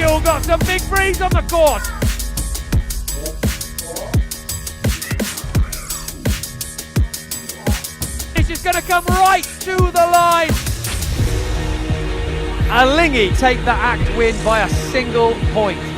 still got some big breeze on the course. This is going to come right to the line. And Lingy take the act win by a single point.